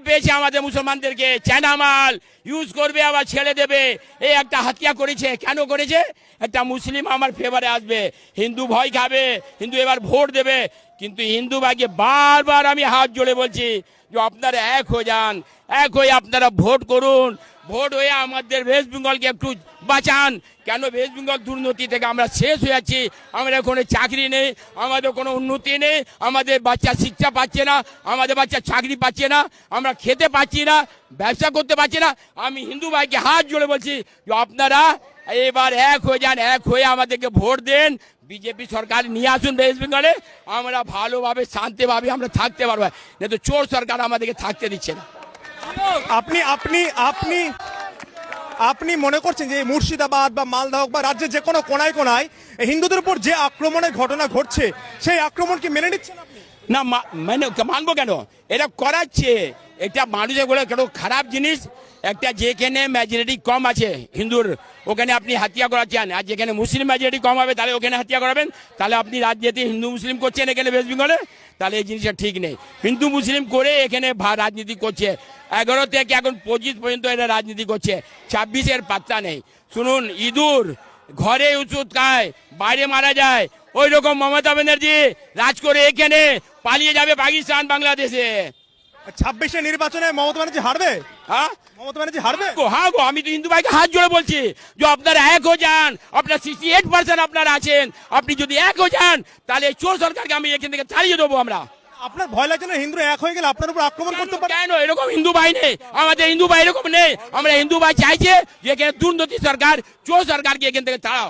পেয়েছে আমাদের মুসলমানদেরকে, চায়না মাল ইউজ করবে আবার ছেড়ে দেবে। এই একটা হাতিয়া করেছে, কেন করেছে? একটা মুসলিম আমার ফেভারে আসবে, হিন্দু ভয় খাবে, হিন্দু এবার ভোট দেবে। কিন্তু হিন্দু ভাইকে বারবার আমি হাত জোড়ে বলছি যে আপনারা এক হয়ে যান, এক হয়ে আপনারা ভোট করুন, ভোট হয়ে আমাদের ওয়েস্ট বেঙ্গলকে একটু বাঁচান। কেন ওয়েস্ট বেঙ্গল দুর্নীতি থেকে আমরা শেষ হয়ে যাচ্ছি, আমাদের কোনো চাকরি নেই, আমাদের কোনো উন্নতি নেই, আমাদের বাচ্চা শিক্ষা পাচ্ছে না, আমাদের বাচ্চা চাকরি পাচ্ছে না, আমরা খেতে পাচ্ছি না, ব্যবসা করতে পারছি না। আমি হিন্দু ভাইকে হাত জোড়ে বলছি যে আপনারা এবার এক হয়ে যান, এক হয়ে আমাদেরকে ভোট দেন, বিজেপি সরকার নিয়ে আসুন ওয়েস্ট বেঙ্গলে, আমরা ভালোভাবে শান্তিভাবে আমরা থাকতে পারবো। না তো চোর সরকার আমাদেরকে থাকতে দিচ্ছে না। আপনি আপনি আপনি আপনি মনে করছেন যে মুর্শিদাবাদ বা মালদা হোক বা রাজ্যের যে কোনো কোনায় কোনায় হিন্দুদের উপর যে আক্রমণের ঘটনা ঘটছে, সেই আক্রমণ কি মেনে নিচ্ছেন আপনি? না মানে মানবো কেন? এটা করাচ্ছে, এটা মানুষের বলে কেন খারাপ জিনিস। একটা যেখানে মেজরিটি কম আছে হিন্দুর, ওখানে আপনি হাতিয়া করাচ্ছেন, আর যেখানে মুসলিম মেজরিটি কম হবে তাহলে ওখানে হাতিয়া করাবেন। তাহলে আপনি রাজনীতি হিন্দু মুসলিম করছেন এখানে ওয়েস্ট বেঙ্গলে, তাহলে এই জিনিসটা ঠিক নেই। হিন্দু মুসলিম করে এখানে রাজনীতি করছে, 11 থেকে এখন 25 পর্যন্ত এরা রাজনীতি করছে, 26-এর পাত্তা নেই। শুনুন, ইঁদুর ঘরে ওষুধ খায়, বাইরে মারা যায়, ওই রকম মমতা ব্যানার্জি রাজ করে এখানে পালিয়ে যাবে পাকিস্তান, বাংলাদেশে। 26-এর নির্বাচনে মমতা ব্যানার্জি হারবে? হ্যাঁ, মমতা ব্যানার্জি হারবে? হ্যাঁ গো, আমি তো হিন্দু ভাইকে হাত জোড়ে বলছি যে আপনারা এক হয়ে যান, আপনার 68% আপনারা আছেন, আপনি যদি এক হয়ে যান তাহলে চোর সরকারকে আমি এখান থেকে ছাড়িয়ে দেবো। আমরা আপনার ভয় লাগছে না হিন্দু এক হয়ে গেলে আপনার উপর আক্রমণ করতে পারে? কেন? এরকম হিন্দু ভাই নেই, আমাদের হিন্দু ভাই এরকম নেই। আমরা হিন্দু ভাই চাইছে যে এখানে দুর্নীতি সরকার, চোর সরকারকে এখান থেকে তাড়াও।